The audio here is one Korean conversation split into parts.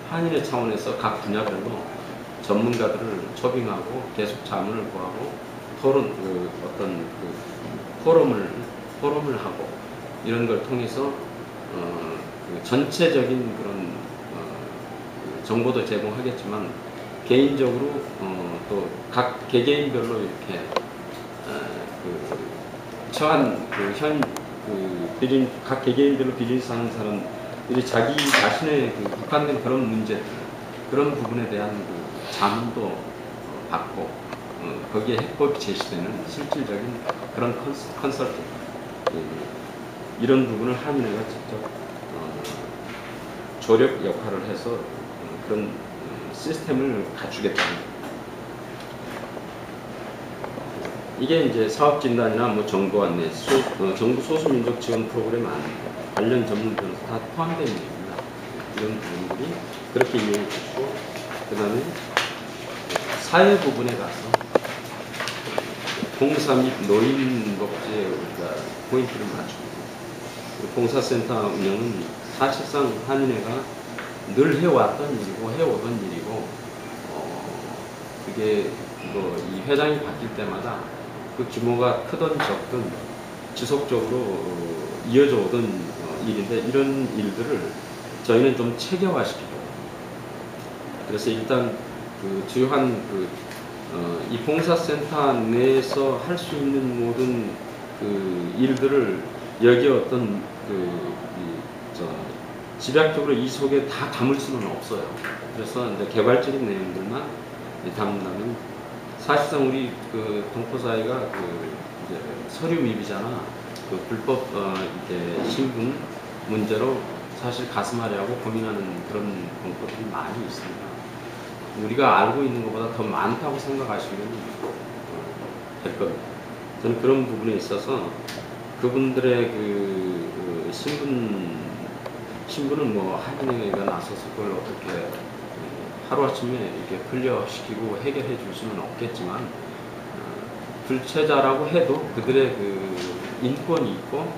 한인회 차원에서 각 분야별로 전문가들을 초빙하고 계속 자문을 구하고 포럼을 하고 이런 걸 통해서 전체적인 그런 정보도 제공하겠지만 개인적으로 또 각 개개인별로 이렇게 각 개개인별로 비즈니스 하는 사람들이 자기 자신의 국한된 그런 문제들, 그런 부분에 대한 자문도 받고 거기에 해법이 제시되는 실질적인 그런 컨설팅 이런 부분을 한인회가 직접 조력 역할을 해서 그런 시스템을 갖추겠다는 이게 이제 사업진단이나 뭐 정보 안내, 정부 소수민족 지원 프로그램 안내, 관련 전문 변호사 다 포함되어 있는 겁니다. 이런 부분들이 그렇게 이해해 주시고, 그 다음에 사회 부분에 가서 봉사 및 노인복지에 우리가 포인트를 맞추고, 봉사센터 운영은 사실상 한인회가 늘 해왔던 일이고 해오던 일이고, 그게 이 회장이 바뀔 때마다 그 규모가 크든 적든 지속적으로 이어져 오던 일인데, 이런 일들을 저희는 좀 체계화시키고, 그래서 일단 주요한 이 봉사센터 내에서 할 수 있는 모든 일들을 여기 어떤 집약적으로 이 속에 다 담을 수는 없어요. 그래서 이제 개발적인 내용들만 담는다면, 사실상 우리 동포사회가 이제 서류 미비잖아. 불법 이제 신분 문제로 사실 가슴앓이하고 고민하는 그런 동포들이 많이 있습니다. 우리가 알고 있는 것보다 더 많다고 생각하시면 될 겁니다. 저는 그런 부분에 있어서 그분들의 신분은 뭐 한인회가 나서서 그걸 어떻게 하루아침에 이렇게 클리어시키고 해결해 줄 수는 없겠지만, 불체자라고 해도 그들의 인권이 있고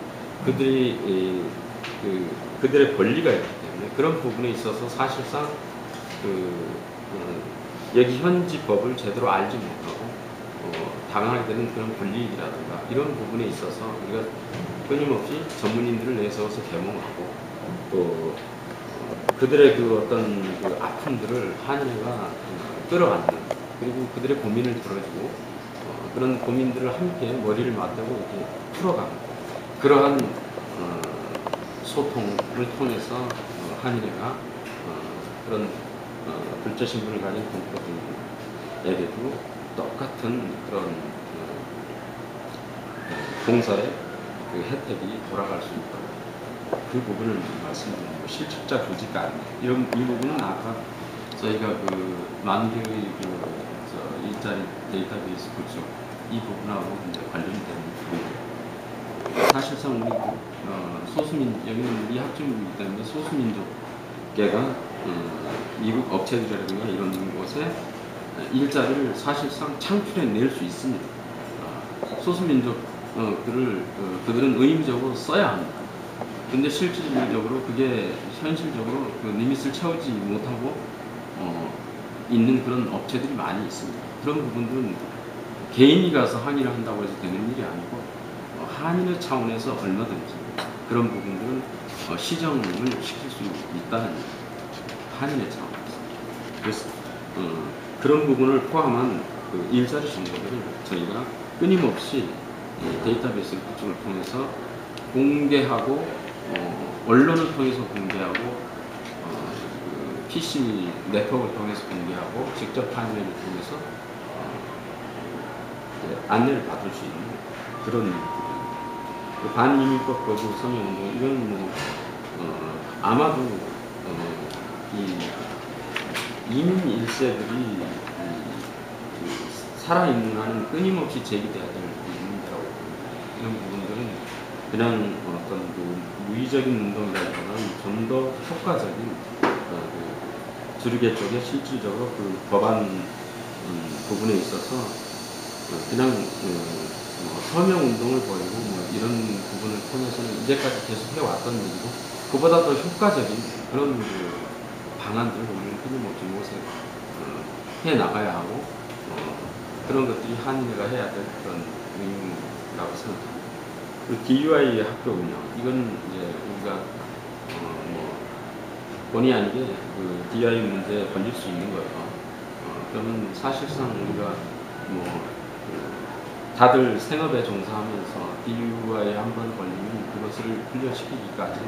그들의 권리가 있기 때문에 그런 부분에 있어서 사실상 여기 현지 법을 제대로 알지 못하고 당하게 되는 그런 불이익이라든가 이런 부분에 있어서 우리가 끊임없이 전문인들을 내세워서 개몽하고, 또 그들의 어떤 아픔들을 한인회가 끌어안는, 그리고 그들의 고민을 들어주고 그런 고민들을 함께 머리를 맞대고 이렇게 풀어가는 그러한 소통을 통해서 한인회가 그런 불체신분을 가진 동포들에게도 똑같은 그런 봉사의 혜택이 돌아갈 수 있도록 그 부분을 말씀드리고, 실직자 조직가 안내 이 부분은 아까 저희가 만개의 일자리 데이터베이스 구축 이 부분하고 이제 관련이 되는 부분이에요. 사실상 우리 여기는 이 학점이기 때문에 소수민족계가 미국 업체들이라든가 이런 곳에 일자리를 사실상 창출해낼 수 있습니다. 소수민족들을 그들은 의무적으로 써야 합니다. 근데 실질적으로 그게 현실적으로 리밋을 채우지 못하고 있는 그런 업체들이 많이 있습니다. 그런 부분들은 개인이 가서 항의를 한다고 해서 되는 일이 아니고, 한인회 차원에서 얼마든지 그런 부분들은 시정을 시킬 수 있다는 한인회 차원에서. 그래서 그런 부분을 포함한 일자리 정보들을 저희가 끊임없이 데이터베이스 구축을 통해서 공개하고, 언론을 통해서 공개하고, PC 네트워크를 통해서 공개하고, 직접 한인회를 통해서 안내를 받을 수 있는 그런 반이민법 거부 성명운동, 이건 아마도 이 이민 1세들이 살아있는 한은 끊임없이 제기돼야 될 문제라고 봅니다. 이런 부분들은 그냥 어떤 무의적인 운동이라기보다는 좀 더 효과적인 주류계 쪽에 실질적으로 법안 부분에 있어서 그냥 서명 운동을 벌이고 이런 부분을 통해서는 이제까지 계속 해왔던 일이고, 그보다 더 효과적인 그런 방안들을 우리는 끊임없이 모색 해 나가야 하고 그런 것들이 한인회가 해야 될 그런 의무라고 생각합니다. 그 DUI 학교 운영 이건 이제 우리가 뭐 본의 아니게 그 DUI 문제에 걸릴 수 있는 거예요. 그러면 사실상 우리가 뭐 다들 생업에 종사하면서 DUI에 한 번 걸리면 그것을 훈련시키기까지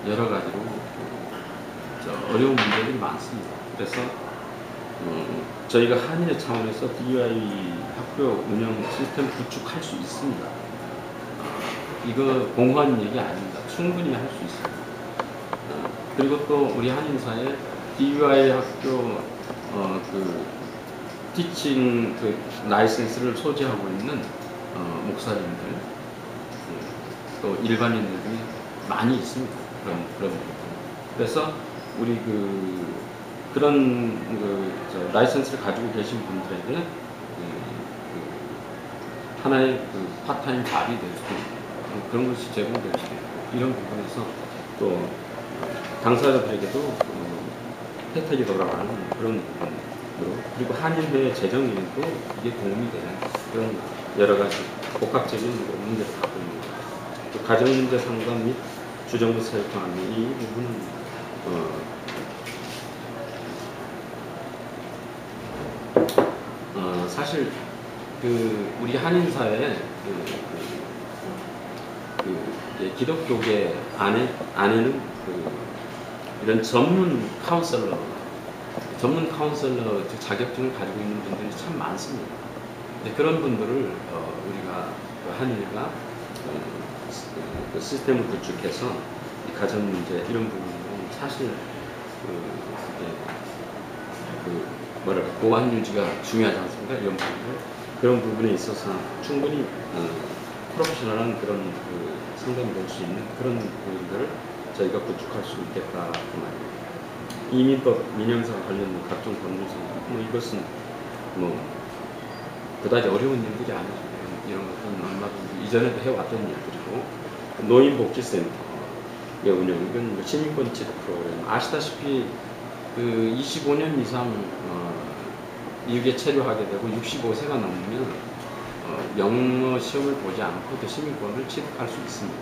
여러 가지로 어려운 문제들이 많습니다. 그래서 저희가 한인회 차원에서 DUI 학교 운영 시스템 구축할 수 있습니다. 이거 공허한 얘기 아닙니다. 충분히 할 수 있습니다. 그리고 또 우리 한인사에 DUI 학교 그 티칭 그 라이센스를 소지하고 있는 목사님들 또 일반인들이 많이 있습니다. 그런 분들. 그래서 우리 그런 라이센스를 가지고 계신 분들에게 하나의 파타임 답이 될 수도 있고 그런 것이 제공될 수도 있고 이런 부분에서 또 당사자들에게도 혜택이 돌아가는 그런 부분으로 그리고 한인회 재정에도 이게 도움이 되는 그런 여러 가지 복합적인 문제를 갖고 있는 또 가정문제 상담 및 주정부 사회 통합 이 부분은 사실 우리 한인사회 기독교계 안에는 이런 전문 카운셀러 자격증을 가지고 있는 분들이 참 많습니다. 그런 분들을 우리가 한인회가 그 시스템을 구축해서 이 가정 문제 이런 부분은 사실 보안 유지가 중요하지 않습니까? 이런 부분들 그런 부분에 있어서 충분히 프로페셔널한 그런 상담이 될 수 있는 그런 부분들을 저희가 구축할 수 있겠다 그 말입니다. 이민법 민영사와 관련된 각종 법률상 이것은 그다지 어려운 일들이 아니죠. 이런 것은 얼마든지 이전에도 해왔던 일들이고 노인복지센터의 운영 이건 시민권 지도 프로그램 아시다시피 25년 이상 이게 체류하게 되고 65세가 넘으면 영어 시험을 보지 않고도 시민권을 취득할 수 있습니다.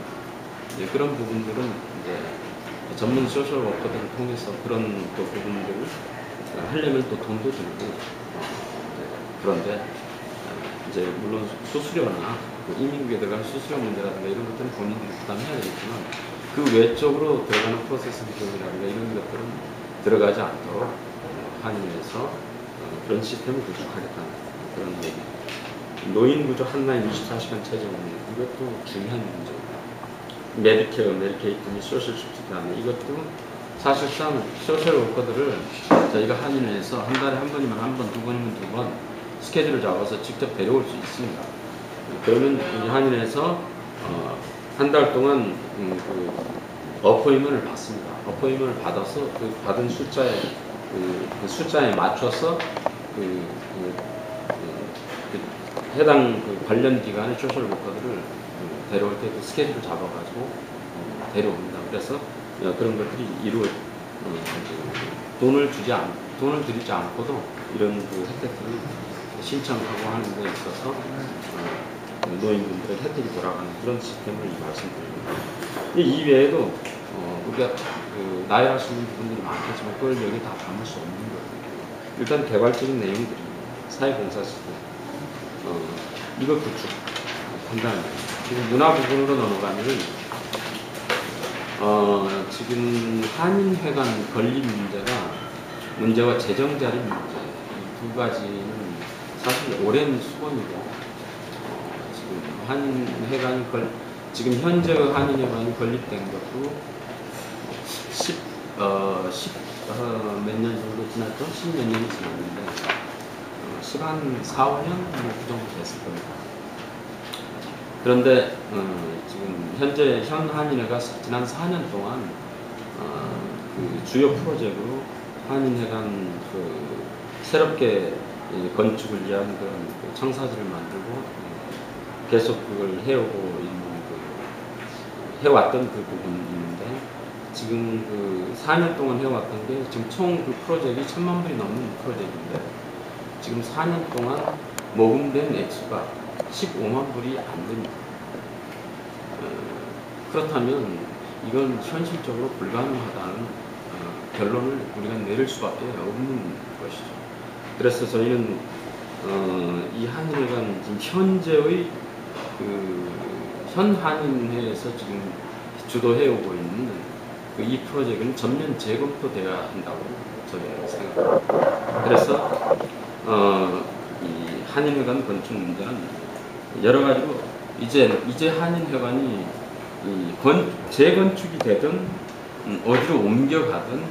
그런 부분들은 이제 전문 소셜 워커들을 통해서 그런 또 부분들을 하려면 또 돈도 들고 그런데 이제 물론 수수료나 이민국에 들어가는 수수료 문제라든가 이런 것들은 본인들이 부담해야 되겠지만 그 외적으로 들어가는 프로세스 비용이라든가 이런 것들은 들어가지 않도록 한인회에서 그런 시스템을 구축하겠다는 그런 얘기입니다. 노인구조 한라인 24시간 체제 운영 이것도 중요한 문제입니다. 메디케어, 메디케이트 및 소셜 subsidy 하는 이것도 사실상 소셜 워커들을 저희가 한인회에서 한 달에 한 번이면 한 번, 두 번이면 두 번 스케줄을 잡아서 직접 데려올 수 있습니다. 그러면 우리 한인회에서 한 달 동안 어포인먼트를 받습니다. 어포인먼트를 받아서 그 받은 숫자에 맞춰서 해당 관련 기관의 소셜 워커들을 데려올 때 그 스케줄을 잡아가지고 데려옵니다. 그래서 그런 것들이 돈을 들이지 않고도 이런 혜택들을 신청하고 하는 데 있어서 노인분들의 혜택이 돌아가는 그런 시스템을 말씀드립니다. 이 외에도 우리가 나열할 수 있는 부분들이 많겠지만 그걸 여기 다 담을 수 없는 거예요. 일단 개발적인 내용들이 사회봉사 시스템 이거 구축한다는 거예요. 지금 문화 부분으로 넘어가면은 지금 한인회관 건립 문제와 재정 자립 문제 이 두 가지는 사실 오랜 수건이고 지금 한인회관이 지금 현재 한인회관이 건립된 것도 몇 년 정도 지났죠? 10몇 년이 지났는데 시간 4, 5년 그 정도 됐을 겁니다. 그런데 지금 현재 현 한인회가 지난 4년 동안 주요 프로젝트로 한인회관 새롭게 건축을 위한 그런 청사지를 만들고 계속 그걸 해왔던 그 부분이 있는데 지금 그 4년 동안 해왔던 게 지금 총 그 프로젝트가 1,000만 불이 넘는 프로젝트인데 지금 4년 동안 모금된 액수가 15만 불이 안 됩니다. 그렇다면 이건 현실적으로 불가능하다는 결론을 우리가 내릴 수밖에 없는 것이죠. 그래서 저희는 이 한인회관 지금 현재의 현 한인회에서 지금 주도해오고 있는 이 프로젝트는 전면 재검토돼야 한다고 저희는 생각합니다. 그래서 이 한인회관 건축 문제는 여러 가지로 이제 한인회관이 재건축이 되든 어디로 옮겨가든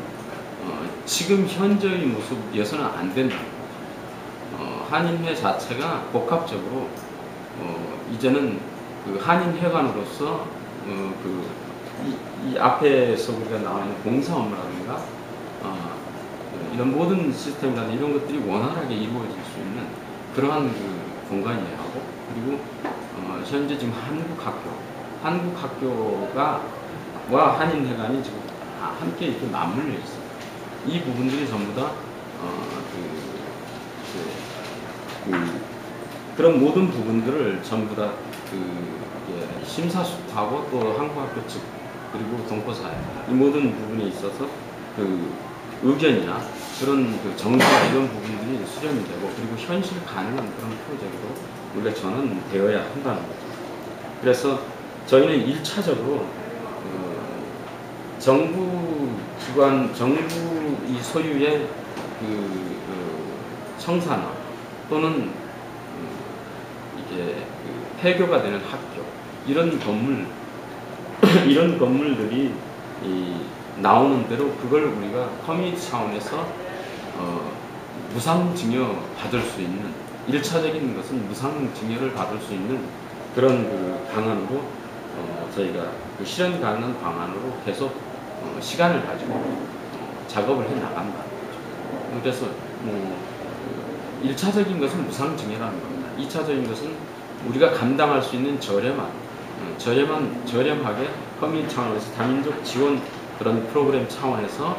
지금 현재의 모습에서는 안 된다. 한인회 자체가 복합적으로 이제는 그 한인회관으로서 이 앞에서 우리가 나오는 공사 업무라든가 이런 모든 시스템이라든가 이런 것들이 원활하게 이루어질 수 있는 그러한 그 공간이어야 하고, 그리고 현재 지금 한국 학교가 와 한인회관이 지금 함께 이렇게 맞물려 있어요. 이 부분들이 전부 다 그런 모든 부분들을 전부 다 심사숙고하고 또 한국학교 측 그리고 동포사회 이 모든 부분에 있어서 그 의견이나 그런 그 정서나 이런 부분들이 수렴이 되고, 그리고 현실 가능한 그런 프로젝트로 우리가 전환되어야 한다는 거죠. 그래서 저희는 1차적으로 정부 기관, 정부 이 소유의 청사나 또는 이게 폐교가 되는 학교 이런 건물들이 나오는 대로 그걸 우리가 커뮤니티 차원에서 무상증여 받을 수 있는 1차적인 것은 무상증여를 받을 수 있는 그런 그 방안으로 저희가 그 실현 가능한 방안으로 계속 시간을 가지고 작업을 해 나간다. 그래서 1차적인 것은 무상증여라는 겁니다. 2차적인 것은 우리가 감당할 수 있는 저렴하게 커뮤니티 차원에서 다민족 지원 그런 프로그램 차원에서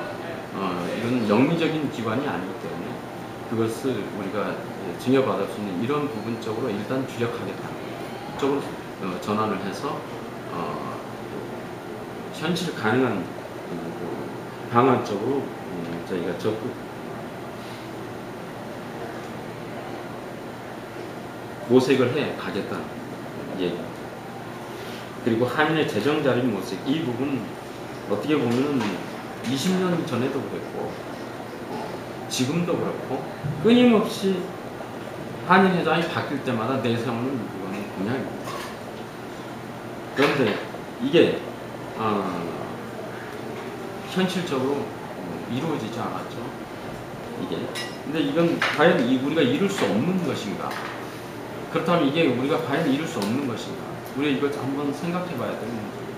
이런 영리적인 기관이 아니기 때문에 그것을 우리가 증여받을 수 있는 이런 부분 쪽으로 일단 주력하겠다. 쪽으로 전환을 해서 현실 가능한 방안 쪽으로 저희가 적극 모색을 해 가겠다는 얘기. 그리고 한인의 재정 자립 모색 이 부분 어떻게 보면 20년 전에도 그랬고 지금도 그렇고 끊임없이 한인 회장이 바뀔 때마다 내세우는 이거는 공약입니다. 그런데 이게 현실적으로 이루어지지 않았죠. 이게. 근데 이건 과연 우리가 이룰 수 없는 것인가? 그렇다면 이게 우리가 과연 이룰 수 없는 것인가? 우리가 이걸 한번 생각해 봐야 되는 문제예요.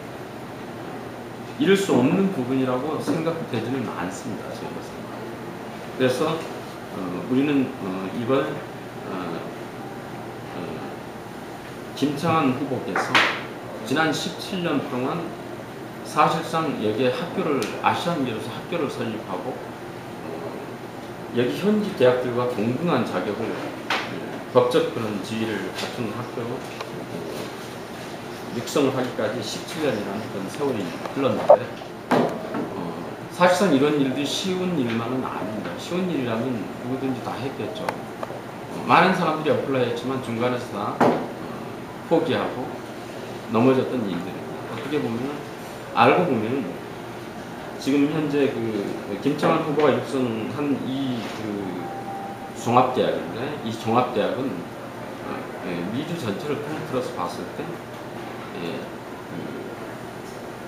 이룰 수 없는 부분이라고 생각되지는 않습니다. 저희가. 그래서 우리는 이번 김창완 후보께서 지난 17년 동안 사실상 여기에 아시안계로서 학교를 설립하고 여기 현지 대학들과 동등한 자격을 법적 그런 지위를 갖춘 학교로 육성을 하기까지 17년이라는 그런 세월이 흘렀는데 사실상 이런 일들이 쉬운 일만은 아닙니다. 쉬운 일이라면 누구든지 다 했겠죠. 많은 사람들이 어플라이 했지만 중간에서 다 포기하고 넘어졌던 일들입니다. 어떻게 보면 알고 보면 지금 현재 김창완 후보가 육성한 이 종합대학인데 이 종합대학은 미주 전체를 통틀어서 봤을 때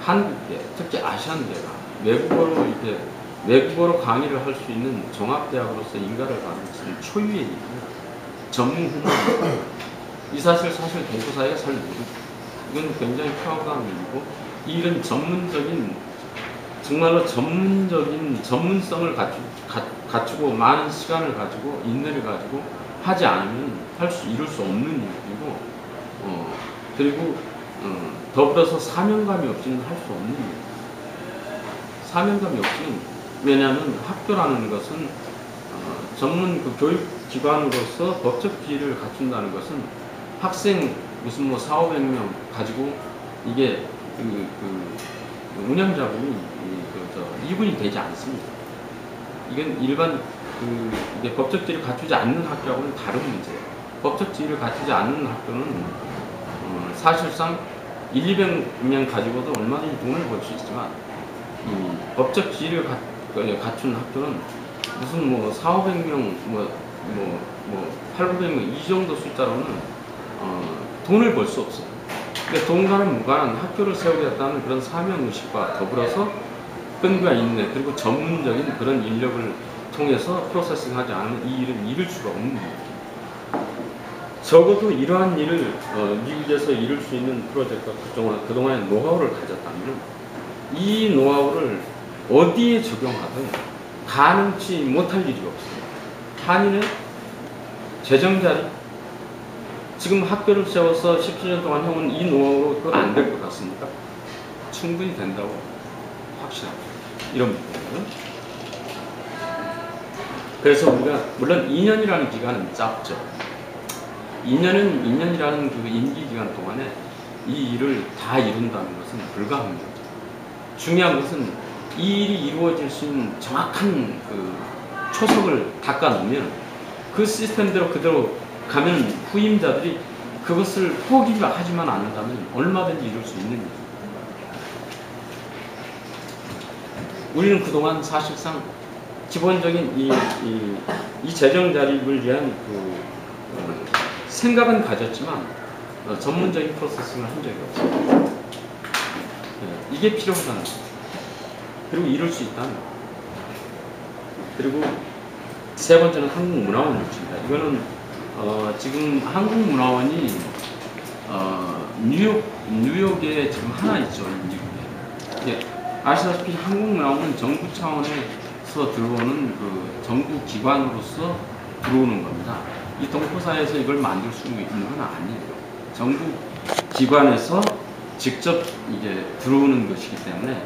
한국계, 특히 아시안계가 외국어로 강의를 할 수 있는 종합대학으로서 인가를 받는 것은 초유의 일이고 전무후무입니다. 이 사실 동포사회가 잘 모르고 이건 굉장히 프라우드한 일이고 이런 정말로 전문적인 전문성을 갖추고 많은 시간을 가지고 인내를 가지고 하지 않으면 이룰 수 없는 일이고 그리고 더불어서 사명감이 없이는 할 수 없는 일. 사명감이 없으면, 왜냐하면 학교라는 것은 전문 그 교육기관으로서 법적 지위를 갖춘다는 것은 학생 무슨 뭐 4,500명 가지고 이게 운영자분이 이분이 되지 않습니다. 이건 일반 이게 법적 지위를 갖추지 않는 학교하고는 다른 문제예요. 법적 지위를 갖추지 않는 학교는 사실상 200명 가지고도 얼마든지 돈을 벌 수 있지만 법적 지위를 갖춘 학교는 무슨 뭐 4,500명, 8,900명 이 정도 숫자로는 돈을 벌 수 없어요. 그러니까 돈과는 무관한 학교를 세우겠다는 그런 사명의식과 더불어서 끈기가 있는 그리고 전문적인 그런 인력을 통해서 프로세싱하지 않으면 이 일은 이룰 수가 없는 겁니다. 적어도 이러한 일을 미국에서 이룰 수 있는 프로젝트가 그동안의 노하우를 가졌다면 이 노하우를 어디에 적용하든 가능치 못할 일이 없습니다. 한인의 재정자리, 지금 학교를 세워서 17년 동안 해온 이 노하우로 그거 안 될 것 같습니까? 충분히 된다고 확신합니다. 이런 부분은. 그래서 우리가 물론 2년이라는 기간은 짧죠. 2년이라는 그 임기 기간 동안에 이 일을 다 이룬다는 것은 불가합니다. 중요한 것은 이 일이 이루어질 수 있는 정확한 그 초석을 닦아 놓으면 그 시스템대로 그대로 가면 후임자들이 그것을 포기하지만 않는다면 얼마든지 이룰 수 있는 일입니다. 우리는 그동안 사실상 기본적인 이 재정 자립을 위한 생각은 가졌지만 전문적인 프로세싱을 한 적이 없습니다. 이게 필요하다는 거죠. 그리고 이룰 수 있다는 거죠. 그리고 세 번째는 한국문화원 유치입니다. 이거는 지금 한국문화원이 뉴욕에 지금 하나 있죠. 미국에. 아시다시피 한국문화원은 정부 차원에서 들어오는 그 정부 기관으로서 들어오는 겁니다. 이 동포사에서 이걸 만들 수 있는 건 아니에요. 정부 기관에서 직접 이게 들어오는 것이기 때문에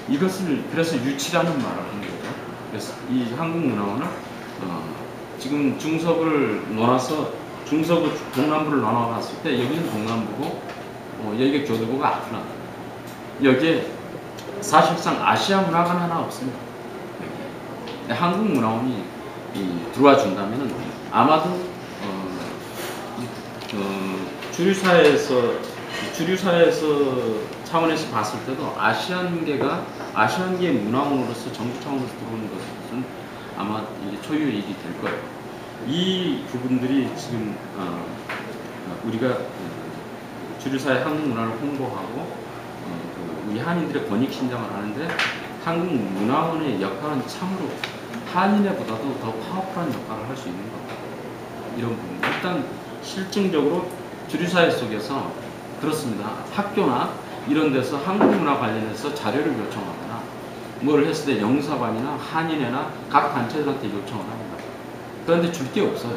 이것을 그래서 유치라는 말을 하는 거죠. 그래서 이 한국문화원은 지금 중서부를 놀아서 중서부 동남부를 나눠봤을 때 여기는 동남부고 여기가 교도부가 아프리카. 여기에 사실상 아시아 문화관 하나 없습니다. 한국문화원이 들어와 준다면은 아마도 주류사에서 차원에서 봤을 때도 아시안계 문화원으로서 정부 차원에서 들어오는 것은 아마 이게 초유의 일이 될 거예요. 이 부분들이 지금 우리가 주류사의 한국 문화를 홍보하고 우리 한인들의 권익 신장을 하는데 한국 문화원의 역할은 참으로 한인회보다도 더 파워풀한 역할을 할 수 있는 겁니다. 이런 부분. 일단 실증적으로 주류사회 속에서 그렇습니다. 학교나 이런 데서 한국 문화 관련해서 자료를 요청하거나 뭘 했을 때 영사관이나 한인회나 각 단체들한테 요청을 합니다. 그런데 줄 게 없어요.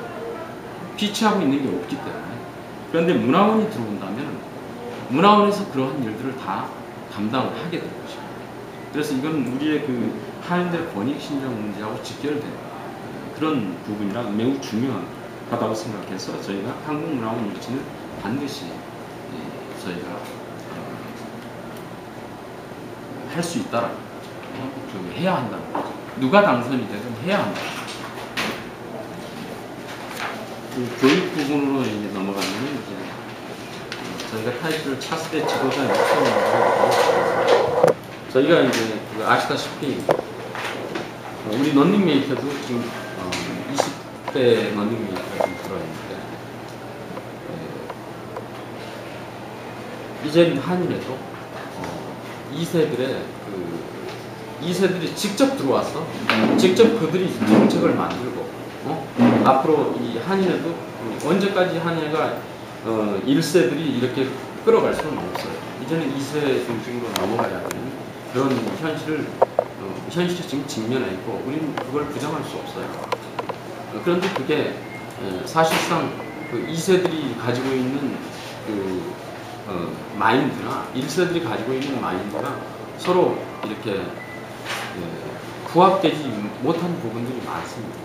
피치하고 있는 게 없기 때문에. 그런데 문화원이 들어온다면 문화원에서 그러한 일들을 다 감당을 하게 될 것입니다. 그래서 이건 우리의 그 한인들의 권익 신장 문제하고 직결된 그런 부분이라 매우 중요하다고 생각해서 저희가 한국문화원 유치는 반드시 저희가 할 수 있다라는 해야 한다는 거죠. 누가 당선이 되든 해야 한다. 그 교육 부분으로 이제 넘어가면 이제 저희가 타이틀을 차세대 지도자 육성을 저희가 이제 아시다시피 우리 런닝메이터도 지금 20대 런닝메이터가 좀 들어있는데 이제 한인에도 2세들이 직접 들어와서 직접 그들이 정책을 만들고 앞으로 이 한인회도 언제까지 한인회가 1세들이 이렇게 끌어갈 수는 없어요. 이제는 2세 중심으로 넘어가야 되는 그런 현실이 지금 직면해 있고 우리는 그걸 부정할 수 없어요. 그런데 그게 사실상 그 2세들이 가지고 있는 그 마인드나 1세들이 가지고 있는 마인드가 서로 이렇게 부합되지 못한 부분들이 많습니다.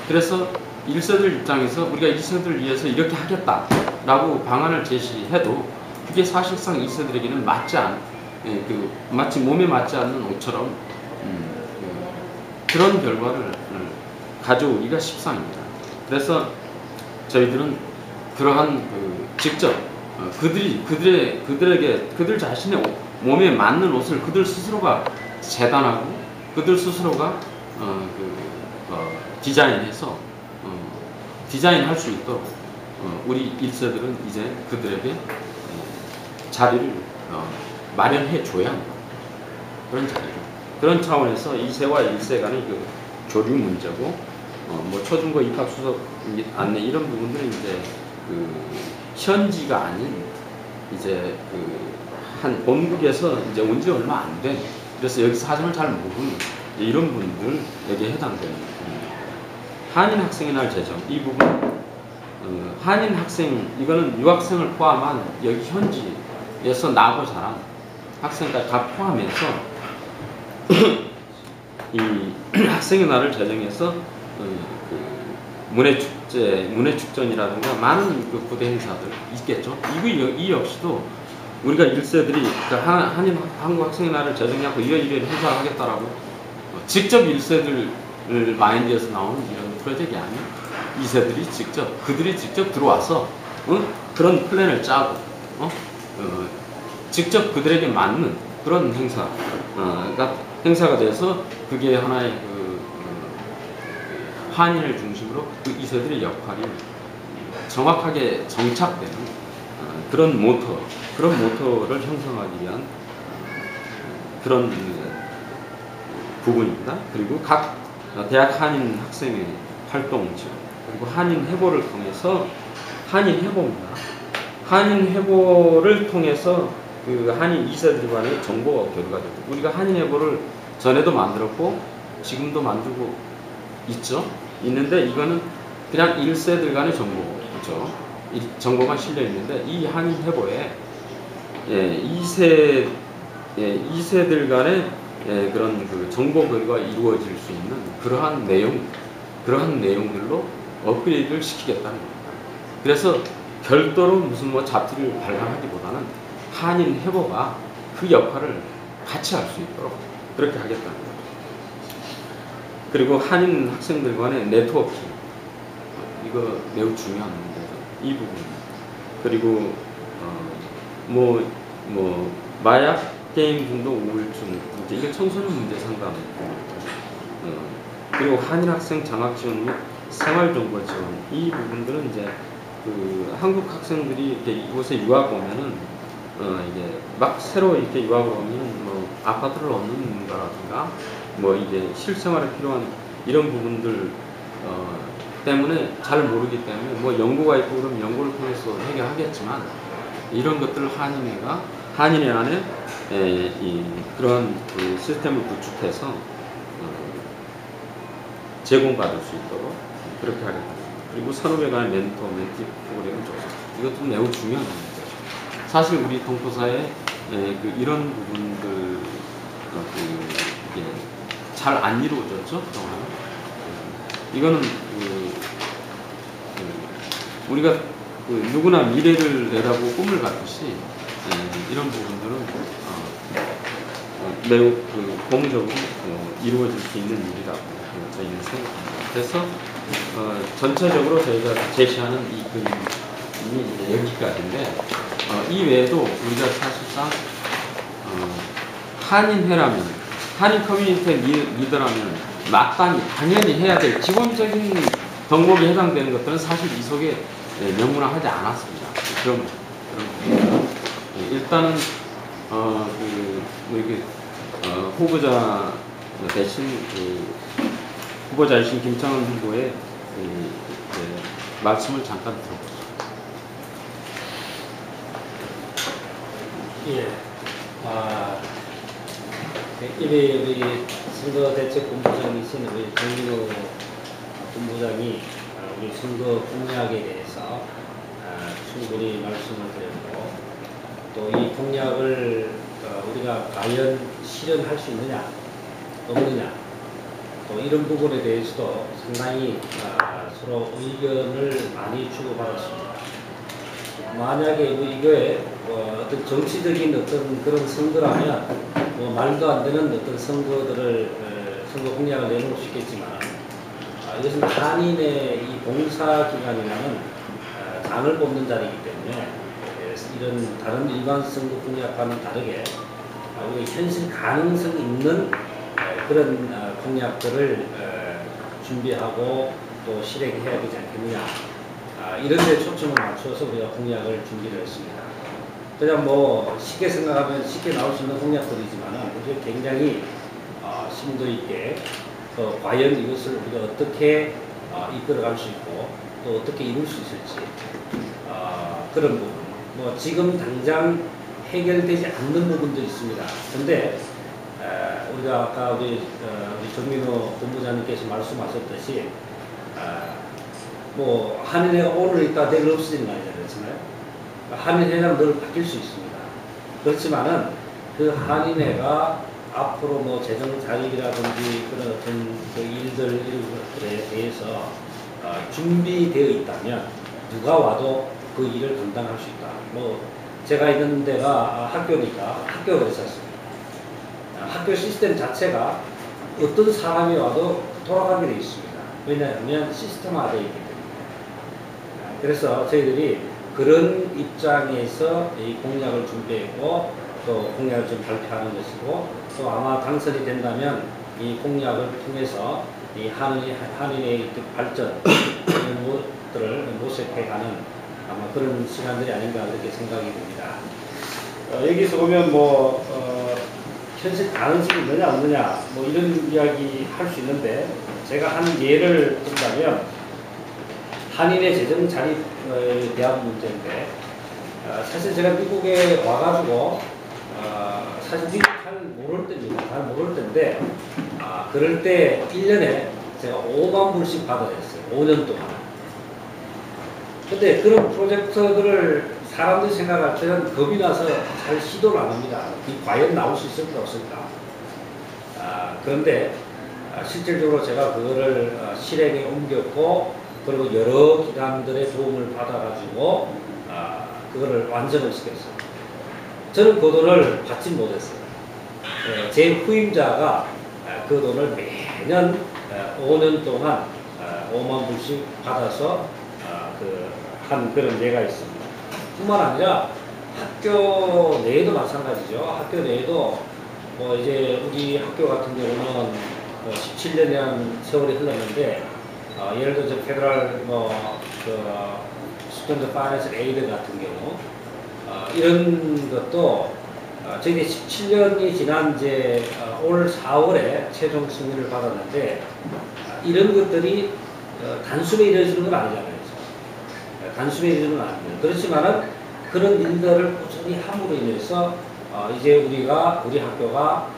그래서 1세들 입장에서 우리가 2세들을 위해서 이렇게 하겠다라고 방안을 제시해도 그게 사실상 2세들에게는 마치 몸에 맞지 않는 옷처럼 그런 결과를 가져오기가 십상입니다. 그래서 저희들은 그러한 직접 그들 자신의 몸에 맞는 옷을 그들 스스로가 재단하고 그들 스스로가 디자인해서 디자인할 수 있도록 우리 1세들은 이제 그들에게 자리를 마련해 줘야 합니다. 그런 자리를. 그런 차원에서 2세와 1세 간의 그 교류 문제고 뭐 초중고 입학 수석 안내 이런 부분들은 이제 현지가 아닌 이제 한 본국에서 이제 온 지 얼마 안 된, 그래서 여기 사정을 잘 모르는 이런 분들에게 해당되는 부분입니다. 한인 학생의 날 제정 이 부분 한인 학생 이거는 유학생을 포함한 여기 현지에서 나고 자란 학생까지 다 포함해서 이 학생의 날을 제정해서 문해축전이라든가 많은 부대 행사들 있겠죠. 이 역시도 우리가 1세들이 한인 한국 학생의 날을 제정하고 이런 행사를 하겠다라고 직접 1세들 마인드에서 나오는 이런 프로젝트가 아니에요. 2세들이 그들이 직접 들어와서 그런 플랜을 짜고 직접 그들에게 맞는 그런 행사가 돼서 그게 하나의 한인을 중심으로 그 2세들의 역할이 정확하게 정착되는 그런 모토를 형성하기 위한 그런 부분입니다. 그리고 각 대학 한인 학생의 활동 지원, 그리고 한인 회보를 통해서 한인 회보를 통해서 그 한인 2세들 간의 정보 교류가 되고, 우리가 한인 회보를 전에도 만들었고 지금도 만들고 있는데 이거는 그냥 1세들 간의 정보죠. 정보가 실려 있는데 이 한인 회보에 2세들 간의 그런 정보 교류가 이루어질 수 있는 그러한 내용들로 업그레이드를 시키겠다는 겁니다. 그래서 별도로 무슨 잡지를 발간하기보다는 한인 회보가 그 역할을 같이 할 수 있도록 그렇게 하겠다는 거죠. 그리고 한인 학생들 간의 네트워킹, 이거 매우 중요한 문제죠. 이 부분. 그리고 마약, 게임 중독, 우울증 문제, 이게 청소년 문제 상담. 그리고 한인 학생 장학 지원 및 생활 정보 지원, 이 부분들은 이제 한국 학생들이 이렇게 이곳에 유학 오면은 이게 막 새로 이렇게 유학을 오면 아파트를 얻는 거라든가 이게 실생활에 필요한 이런 부분들 때문에 잘 모르기 때문에 연구가 있고 그러면 연구를 통해서 해결하겠지만, 이런 것들을 한인회 안에 그런 시스템을 구축해서 제공받을 수 있도록 그렇게 하겠다. 그리고 선후배 간의 멘티 프로그램을 조성. 이것도 매우 중요한 문제죠. 사실 우리 동포사에 이런 부분들 잘 안 이루어졌죠. 그동안. 이거는 우리가 누구나 미래를 내다보고 꿈을 갖듯이 이런 부분들은 매우 고무적으로 이루어질 수 있는 일이라고 저희는 생각합니다. 그래서 전체적으로 저희가 제시하는 이 그림이 여기까지인데, 이 외에도 우리가 사실상 한인회라면, 한인 커뮤니티의 리더라면 마땅히 당연히 해야 될 기본적인 덕목에 해당되는 것들은 사실 이 속에 명문화하지 않았습니다. 그런 일단은 후보자 대신 후보자이신 김창원 후보의 말씀을 잠깐 들어보죠. 예. 이미 우리 선거대책본부장이신 우리 정진호 본부장이 우리 선거 공약에 대해서 충분히 말씀을 드렸고, 또 이 공약을 우리가 과연 실현할 수 있느냐, 없느냐, 또 이런 부분에 대해서도 상당히 서로 의견을 많이 주고받았습니다. 만약에 뭐 이거에 어떤 정치적인 어떤 그런 선거라면 뭐 말도 안 되는 어떤 선거 공약을 내놓을 수 있겠지만 이것은 한인의 이 봉사기관이라는 장을 뽑는 자리이기 때문에 이런 다른 일반 선거 공약과는 다르게 우리 현실 가능성 있는 그런 공약들을 준비하고 또 실행해야 되지 않겠느냐, 이런 데 초점을 맞춰서 우리가 공약을 준비를 했습니다. 그냥 뭐 쉽게 생각하면 쉽게 나올 수 있는 공약들이지만 우리가 굉장히 심도 있게 과연 이것을 우리가 어떻게 이끌어갈 수 있고 또 어떻게 이룰 수 있을지 그런 부분, 뭐 지금 당장 해결되지 않는 부분도 있습니다. 그런데 우리가 아까 우리 정민호 본부장님께서 말씀하셨듯이 뭐 한인회가 오늘 있다 내일 없어지는 거 아니잖아요. 한인회는 늘 바뀔 수 있습니다. 그렇지만은 그 한인회가 앞으로 뭐 재정 자립이라든지 그런 어떤 그 일들에 대해서 준비되어 있다면 누가 와도 그 일을 감당할 수 있다. 뭐 제가 있는 데가 학교니까 학교가 그랬었습니다. 학교 시스템 자체가 어떤 사람이 와도 돌아가게 되어 있습니다. 왜냐하면 시스템화되어 있기 때문에. 그래서 저희들이 그런 입장에서 이 공약을 준비했고 또 공약을 좀 발표하는 것이고 또 아마 당선이 된다면 이 공약을 통해서 이 한인의 발전 이런 것들을 모색해가는 아마 그런 시간들이 아닌가 그렇게 생각이 듭니다. 여기서 보면 뭐 현실 가능성이 있느냐 없느냐 뭐 이런 이야기 할 수 있는데 제가 한 예를 든다면 한인의 재정 자립에 대한 문제인데 사실 제가 미국에 와가지고 사실 미국 잘 모를 때입니다. 잘 모를 때인데 그럴 때 1년에 제가 5만 불씩 받아냈어요. 5년 동안. 근데 그런 프로젝트들을 사람들이 생각할 때는 겁이 나서 잘 시도를 안 합니다. 과연 나올 수 있을까 없을까. 그런데 실질적으로 제가 그거를 실행에 옮겼고 그리고 여러 기관들의 도움을 받아가지고 그거를 완성을 시켰어요. 저는 그 돈을 받지 못했어요. 제 후임자가 그 돈을 매년 5년 동안 5만 불씩 받아서 한 그런 예가 있습니다. 뿐만 아니라 학교 내에도 마찬가지죠. 학교 내에도 뭐 이제 우리 학교 같은 경우는 17년이라는 세월이 흘렀는데 예를 들어서 페더럴 스튜던트 파이낸셜 에이드 같은 경우 이런 것도 저희가 17년이 지난 이제 올 4월에 최종 승인을 받았는데 이런 것들이 단숨에 이루어지는 건 아니잖아요. 단숨에 이루어지는 건 아닙니다. 그렇지만은 그런 일들을 꾸준히 함으로 인해서 이제 우리 학교가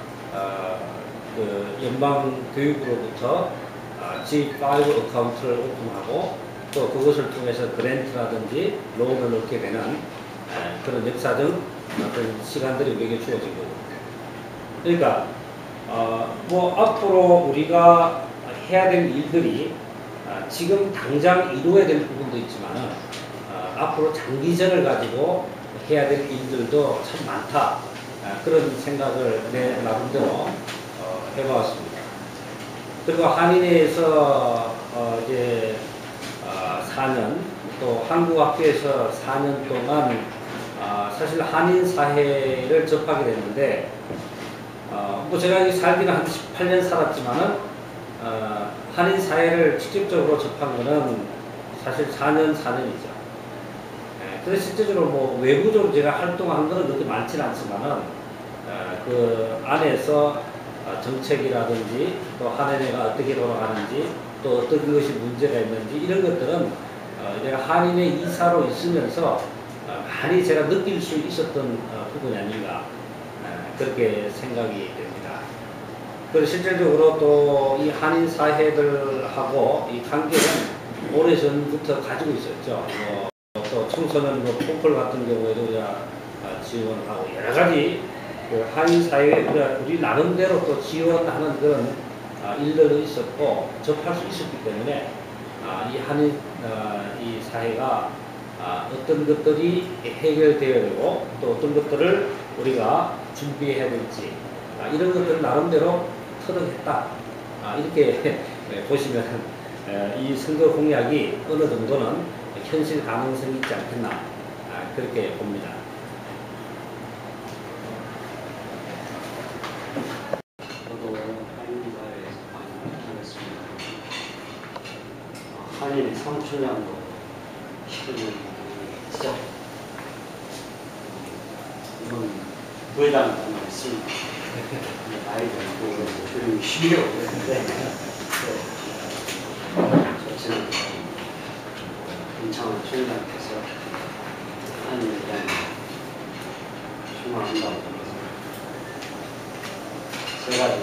그 연방 교육으로부터 G5 어카운트를 오픈하고 또 그것을 통해서 그랜트라든지 론을 얻게 되는 그런 역사적 어떤 시간들이 우리에게 주어진 거거든요. 그러니까 뭐 앞으로 우리가 해야 될 일들이 지금 당장 이루어야 될 부분도 있지만 앞으로 장기전을 가지고 해야 될 일들도 참 많다. 그런 생각을 내 나름대로 해보았습니다. 그리고 한인회에서 이제 4년 또 한국학교에서 4년 동안 사실 한인 사회를 접하게 됐는데 뭐 제가 여기 살기는 한 18년 살았지만은 한인 사회를 직접적으로 접한 거는 사실 4년이죠. 그래서 실제적으로 뭐 외부적으로 제가 활동한 거는 그렇게 많지는 않지만은 그 안에서 정책이라든지 또 한인회가 어떻게 돌아가는지 또 어떤 것이 문제가 있는지 이런 것들은 내가 한인회 이사로 있으면서 많이 제가 느낄 수 있었던 부분이 아닌가 그렇게 생각이 됩니다. 그리고 실질적으로 또 이 한인 사회들하고 이 관계는 오래전부터 가지고 있었죠. 또 청소년 포컬 같은 경우에도 우리가 지원하고 여러 가지 그 한인 사회에 우리 나름대로 또 지원하는 그런 일들도 있었고 접할 수 있었기 때문에 이 한인 이 사회가 어떤 것들이 해결되어야 되고 또 어떤 것들을 우리가 준비해야 될지 이런 것들을 나름대로 터득했다. 이렇게 보시면 이 선거 공약이 어느 정도는 현실 가능성이 있지 않겠나 그렇게 봅니다. 저도 한인사회에서 많이 느끼겠습니다. 한인의 3천년도 시대는 진짜 이건 부회장한테 말씀 나이 들고 조용히 쉬려고 했는데 저처럼 김창원 총장께서 한인에 대한 충원한다고 제가 좀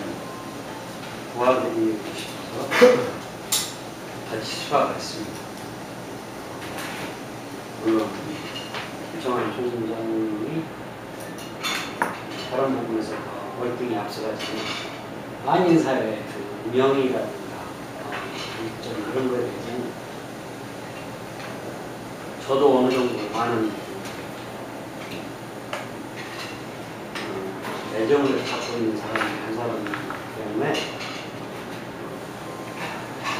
도와드리고 싶어서 같이 수락했습니다. 물론 김정한 총장이 그런 부분에서 더 월등히 앞서가지만 한인사회의 그 운영이라든가 좀 그런 거에 대해서는 저도 어느 정도 많은 애정을 갖고 있는 사람이 한 사람이기 때문에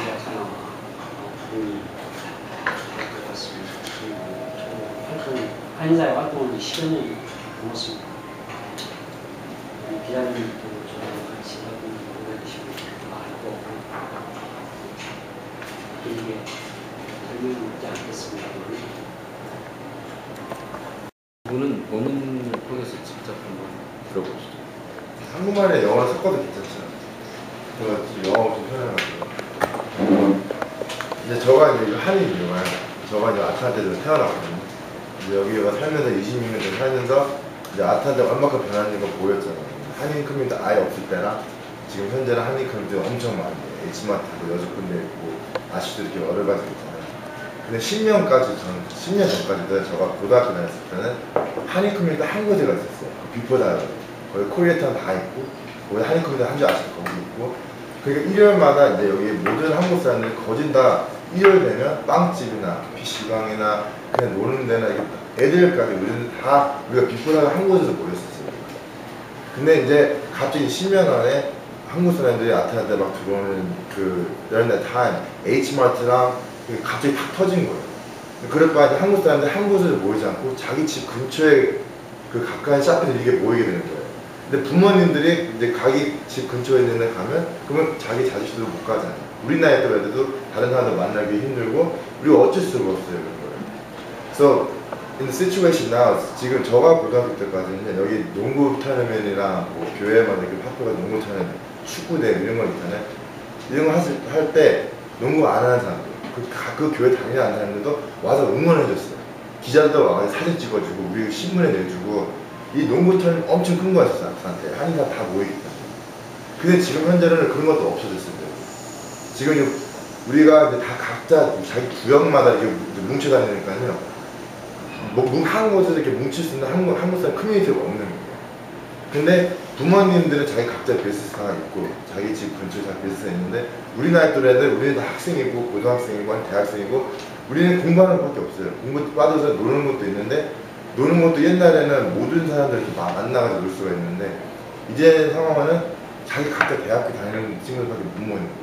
약하나마 도움이 될 것 같습니다. 그리고 한인사회 활동한 지 10여 년이 넘었습니다. 기자님도 저랑 같이 활동을 오래 계시고 알고 길게 설명을 하지 않겠습니다만 이분은 본인을 통해서 직접 한번 들어보시죠. 한국말에 영어를 섞어도 괜찮죠. 제가 지금 영어 좀 편해가지고. 이제 저가 이제 한인 이유가 저가 이제 아틀란타에서 태어났거든요. 이제 여기가 살면서 26년 전 살면서 이제 아틀란타가 얼마큼 변하는 거 보였잖아요. 한인 커뮤니티 아예 없을 때랑 지금 현재는 한인 커뮤니티가 엄청 많아요. H마트도 6군데 있고 아시도 이렇게 여러 가지 있잖아요. 근데 10년 전까지도 제가 고등학교 다녔을 때는 한인 커뮤니티 한 곳에가 있었어요. 비포다 거기 코리아타운 다 있고 거기 한인 커뮤니티 한 줄 아실 거기 있고 그러니까 일요일마다 이제 여기 모든 한국 사람들이 거진 다 일요일 되면 빵집이나 PC방이나 그냥 노는 데나 애들까지 우리는 다 우리가 비포다 한 곳에서 모였었어요. 근데 이제 갑자기 10년 안에 한국 사람들이 아틀란타에 막 들어오는 그 during that time H마트랑 갑자기 탁 터진 거예요. 그럴 바에 한국 사람들이 한 곳에 모이지 않고 자기 집 근처에 그 가까운 샵들이 이게 모이게 되는 거예요. 근데 부모님들이 이제 자기 집 근처에 있는 데 가면 그러면 자기 자식들도 못 가잖아요. 우리 나이 때도 다른 사람들 만나기 힘들고 우리가 어쩔 수가 없어요. 그런 거예요. So in the situation now, 지금 저가 고등학교 때까지는 여기 농구 토너먼이랑 뭐 교회마다 이렇게 학교가 농구 토너먼, 축구대 이런 거 있잖아요. 이런 거 할 때 농구 안 하는 사람들, 그 교회 다니는 안 하는 사람들도 와서 응원해줬어요. 기자들도 와서 사진 찍어주고 우리 신문에 내주고 이 농구 토너먼 엄청 큰 거였어요. 아틀란타에 한인사 다 모이기 때문에. 근데 지금 현재는 그런 것도 없어졌어요. 지금 우리가 이제 다 각자 자기 구역마다 이렇게 뭉쳐 다니니까요. 한 곳에서 이렇게 뭉칠 수 있는 한국 사람 커뮤니티가 없는 거예요. 근데 부모님들은 자기 각자 비즈니스가 있고 자기 집 근처에 자기 비즈니스가 있는데 우리 나이 또래들 우리는 다 학생이고 고등학생이고 대학생이고 우리는 공부하는 것밖에 없어요. 공부 빠져서 노는 것도 있는데 노는 것도 옛날에는 모든 사람들 이렇게 만나가지고 놀 수가 있는데 이제 상황은 자기 각자 대학교 다니는 친구들밖에 못 모이는 거예요.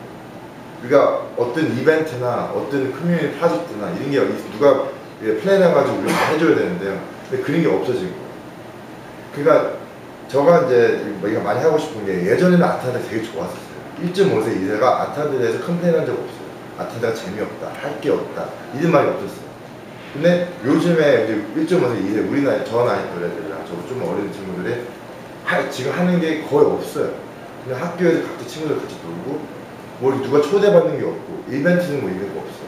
그러니까 어떤 이벤트나 어떤 커뮤니티 프로젝트나 이런 게 누가 플랜해가지고 우리가 해줘야 되는데요. 근데 그런 게 없어진 거예요. 그러니까 저가 이제 많이 하고 싶은 게 예전에는 아틀란타 되게 좋았었어요. 1.5세 2세가 아틀란타에 대해서 컴플레인한 적 없어요. 아틀란타가 재미없다, 할 게 없다 이런 말이 없었어요. 근데 요즘에 이제 1.5세 2세 우리 나이 저 나이 또래들이랑 저 좀 어린 친구들이 지금 하는 게 거의 없어요. 그냥 학교에서 각자 친구들 같이 놀고 뭐 누가 초대받는 게 없고 이벤트는 뭐 이런 거 없어요.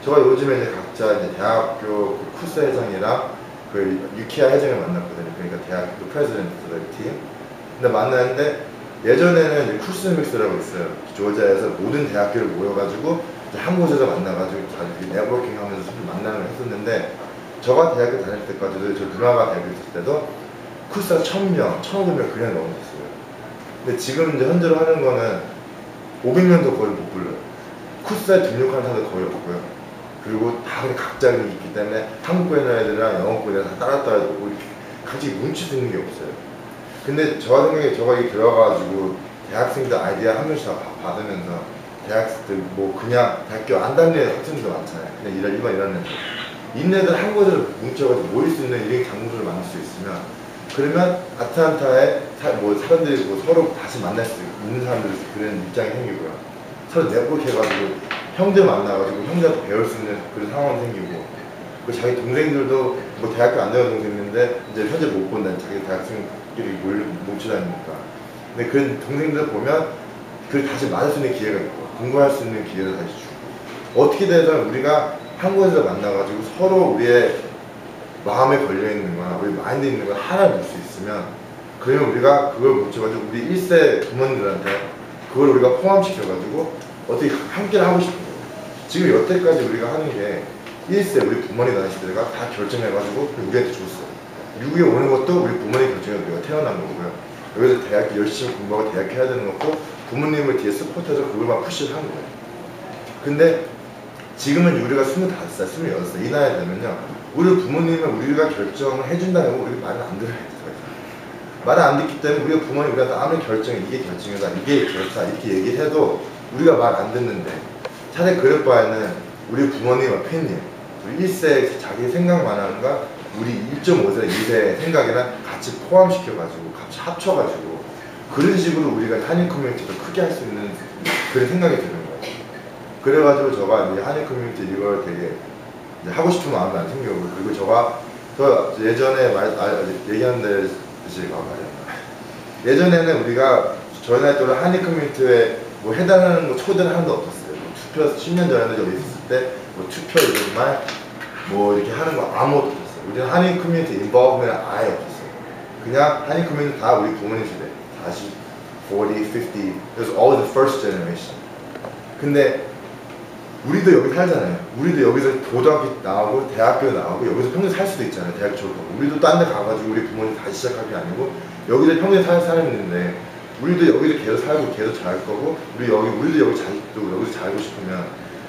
저가 요즘에 이제 각자 이제 대학교 그 쿠스 회장이랑 그 유키아 회장을 만났거든요. 그러니까 대학교 프레지던트 팀. 근데 만났는데 예전에는 이제 쿠스 믹스라고 있어요. 조지아에서 모든 대학교를 모여가지고 이제 한 곳에서 만나가지고 네트워킹 하면서 만나는 걸 했었는데 저가 대학교 다닐 때까지도 저 누나가 대학교 있을 때도 쿠사 1000명, 1500명 그냥 넘었어요. 근데 지금 이제 현재로 하는 거는 500명도 거의 못 불러요. 쿠사에 등록하는 사람도 거의 없고요. 그리고 다 그냥 각자 있기 때문에 한국 애들이랑 영어 애들 다 따랐다 해도 같이 눈치 듣는 게 없어요. 근데 저 생각에 저가 여기 들어가가지고 대학생들 아이디어 한 명씩 다 받으면서 대학생들 뭐 그냥 대학교 안 다니는 학생들도 많잖아요. 그냥 일반 이런 애들. 있는 애들 한 곳에 뭉쳐가지고 모일 수 있는 일행 장소를 만들 수 있으면 그러면 아틀란타에 사람들이 뭐 서로 다시 만날 수 있는 사람들 그런 입장이 생기고요. 서로 네트워크 해가지고 형들 만나가지고 형들한테 배울 수 있는 그런 상황이 생기고 그 자기 동생들도 뭐 대학교 안 다니는 동생인데 이제 현재 못 본다 자기 대학생끼리 뭉쳐 다니니까 근데 그런 동생들 보면 그걸 다시 맞을 수 있는 기회가 있고 공부할 수 있는 기회를 다시 주고 어떻게 되든 우리가 한 곳에서 만나가지고 서로 우리의 마음에 걸려있는 거나 우리 마인드에 있는 걸 하나 낼 수 있으면 그러면 우리가 그걸 뭉쳐가지고 우리 1세 부모님들한테 그걸 우리가 포함시켜가지고 어떻게 함께 하고 싶은 거예요. 지금 여태까지 우리가 하는 게 1세 우리 부모님 나이시대가 다 결정해가지고 우리한테 줬어요. 미국에 오는 것도 우리 부모님 결정해서 우리가 태어난 거고요. 여기서 대학 열심히 공부하고 대학 해야 되는 것도 부모님을 뒤에 서포트해서 그걸 막 푸시를 한 거예요. 근데 지금은 우리가 25살, 26살 이 나이 되면요 우리 부모님은 우리가 결정을 해준다고 우리 말을 안 들어야 돼요. 말을 안 듣기 때문에 우리가 부모님 우리한테 아무리 결정이 이게 결정이다 이게 그렇다 이렇게 얘기를 해도 우리가 말 안 듣는데 차라리 그럴 바에는 우리 부모님 팬님 우리 1세 자기 생각만 하는 거 우리 1.5세 2세 생각이랑 같이 포함시켜가지고 같이 합쳐가지고 그런 식으로 우리가 한인 커뮤니티도 크게 할 수 있는 그런 생각이 드는 거예요. 그래가지고 제가 이제 한인 커뮤니티 이걸 되게 이제 하고 싶은 마음이 안 생겨고 그리고 저 예전에 얘기한 듯이 예전에는 우리가 저희 나이 또래 한인 커뮤니티에 뭐 해당하는 거 초대를 하는 거 없었어요. 뭐 투표 10년 전에도 여기 있을 때 뭐 투표 이런 뭐 이렇게 하는 거 아무것도 없었어요. 우리는 한인 커뮤니티 인볼브는 아예 없었어요. 그냥 한인 커뮤니티 다 우리 부모님 세대 40, 40, 50 It was all the first generation. 근데 우리도 여기 살잖아요. 우리도 여기서 고등학교 나오고 대학교 나오고 여기서 평생 살 수도 있잖아요. 대학 졸업하고 우리도 딴 데 가가지고 우리 부모님 다시 시작할 게 아니고 여기서 평생 살 사람이 있는데 우리도 여기서 계속 살고 계속 잘 거고 우리도 여기 자식도 여기서 살고 싶으면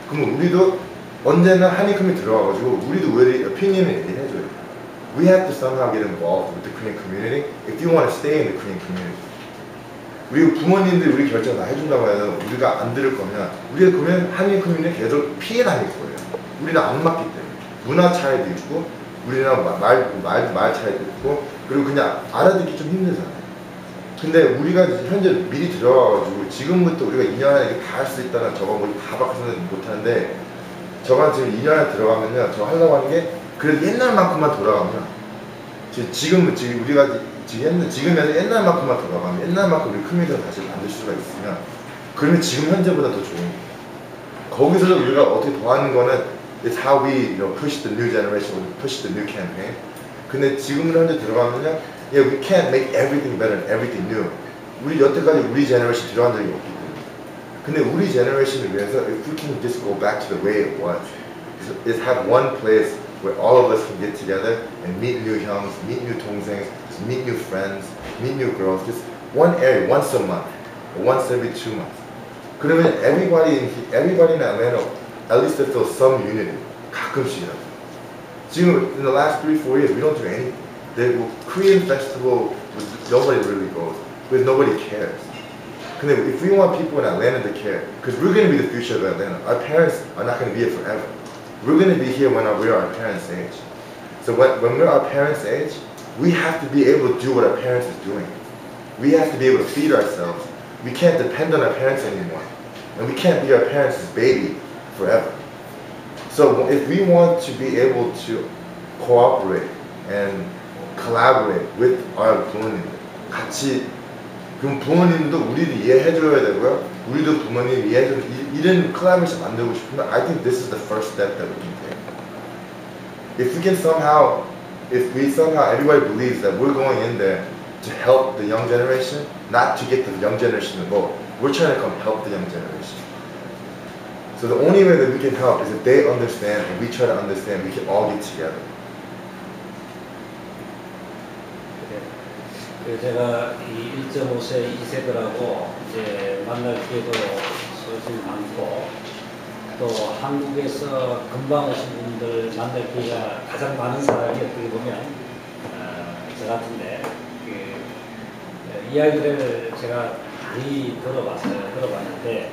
그러면 우리도 언제나 한인 커뮤니티 들어가가지고 우리도 우리 opinion을 얘기해줘요. We have to somehow get involved with the Korean community if you want to stay in the Korean community. 우리 부모님들이 우리 결정 다 해준다고 해서 우리가 안 들을 거면 우리가 그러면 한인 커뮤니티 계속 피해 다닐 거예요. 우리는 안 맞기 때문에 문화 차이도 있고 우리랑 말 차이도 있고 그리고 그냥 알아듣기 좀 힘들잖아요. 근데 우리가 현재 미리 들어가가지고 지금부터 우리가 2년 안에 다 할 수 있다는 저거 다 박수는 못하는데 저가 지금 2년 안에 들어가면요 저 하려고 하는 게 그래도 옛날만큼만 돌아가면 지금 우리가 지금에서 옛날만큼만 돌아가면 옛날만큼 우리 커뮤니티를 다시 만들 수가 있으면 그러면 지금 현재보다 더 좋은 거예요. 거기서 우리가 어떻게 더 하는 거는 It's how we push the new generation, push the new campaign. 근데 지금 현재 들어가면요 yeah, we can't make everything better and everything new. 우리 여태까지 우리 제너레이션 들어간 적이 없기 때문에 근데 우리 제너레이션을 위해서 if we can just go back to the way it was is have one place where all of us can get together and meet new 형s, meet new 동생s, meet new friends, meet new girls, just one area, once a month, or once every 2 months. 그러면 everybody in Atlanta at least they feel some unity. 가끔씩이라도. 지금 in the last 3-4 years we don't do anything. The Korean festival, nobody really goes, because nobody cares. 근데 if we want people in Atlanta to care, because we're going to be the future of Atlanta. Our parents are not going to be here forever. We're going to be here when we're our parents' age. So when we're our parents' age, we have to be able to do what our parents is doing. We have to be able to feed ourselves. We can't depend on our parents anymore. And we can't be our parents' baby forever. So if we want to be able to cooperate and collaborate with our 부모님들, 같이 그럼 부모님도 우리를 이해해줘야 되고요. 우리도 부모님 이해해줘 이런 collaboration 만들고 싶으면 I think this is the first step that we can take. If we somehow everybody believes that we're going in there to help the young generation, not to get the young generation to vote. We're trying to come help the young generation. So the only way that we can help is if they understand and we try to understand, we can all get together. 그 제가 이 1.5세 2세들하고 이제 만날 기회도 솔직히 많고 또 한국에서 금방 오신 분들 만날 기회가 가장 많은 사람이 어떻게 보면 저 같은데 그 이야기를 제가 많이 들어봤는데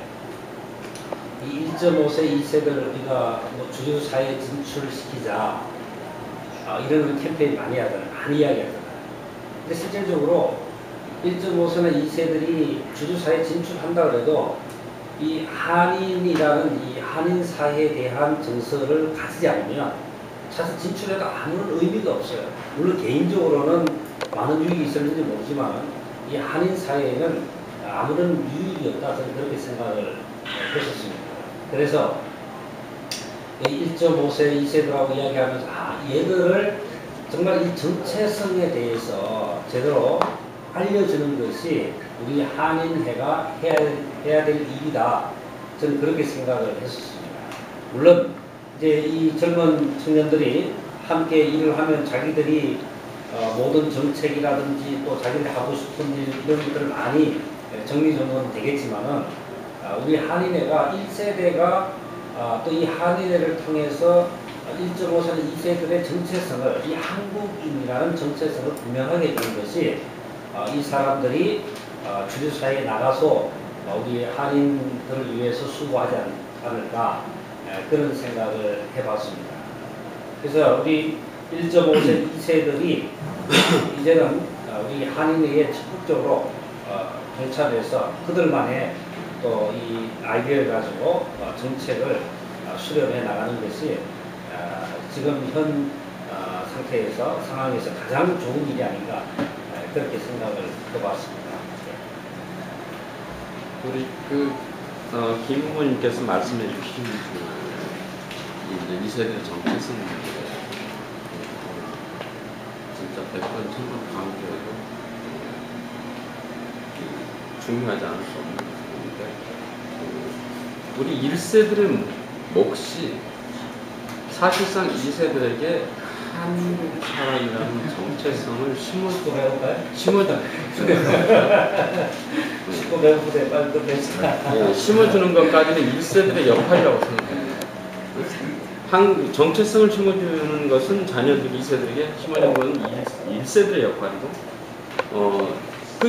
이 1.5세 2세들 우리가 뭐 주류 사회에 진출시키자 이런 캠페인 많이 하잖아요. 많이 이야기하잖아요. 근데 실질적으로 1.5세나 2세들이 주류 사회에 진출한다 그래도 이 한인이라는 이 한인 사회에 대한 정서를 가지지 않으면 사실 진출해도 아무런 의미가 없어요. 물론 개인적으로는 많은 유익이 있었는지 모르지만 이 한인 사회에는 아무런 유익이 없다 저는 그렇게 생각을 했었습니다. 그래서 1.5세, 2세들하고 이야기하면서 얘들을 정말 이 정체성에 대해서 제대로 알려주는 것이 우리 한인회가 해야 될 일이다. 저는 그렇게 생각을 했었습니다. 물론 이제 이 젊은 청년들이 함께 일을 하면 자기들이 모든 정책이라든지 또 자기들이 하고 싶은 일 이런 것들을 많이 정리정돈 되겠지만은 우리 한인회가 1세대가 또 이 한인회를 통해서 1.5세나 2세들의 정체성을 이 한국인이라는 정체성을 분명하게 해주는 것이 이 사람들이 주류 사회에 나가서 우리 한인들을 위해서 수고하지 않을까 그런 생각을 해봤습니다. 그래서 우리 1.5세 2세들이 이제는 우리 한인회에 적극적으로 동참해서 그들만의 또 이 아이디어를 가지고 정책을 수렴해 나가는 것이 지금 현 상황에서 가장 좋은 일이 아닌가 그렇게 생각을 해봤습니다. 우리 김 후보님께서 말씀해 주신 이제 2세대 정체성 문제 진짜 100번 1000번 강조해도 중요하지 않을 수 없는 부분인데 우리 1세들의 몫이 사실상 2세들에게 한 사람이라는 정체성을 심어주는 것까지는 1세들의 역할이라고 생각합니다. 정체성을 심어주는 것은 자녀들 2세들에게 심어주는 것은 1세들의 역할이고 그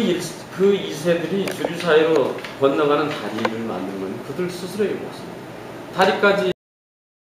2세들이 주류 사회로 건너가는 다리를 만드는 건 그들 스스로의 몫입니다. 다리까지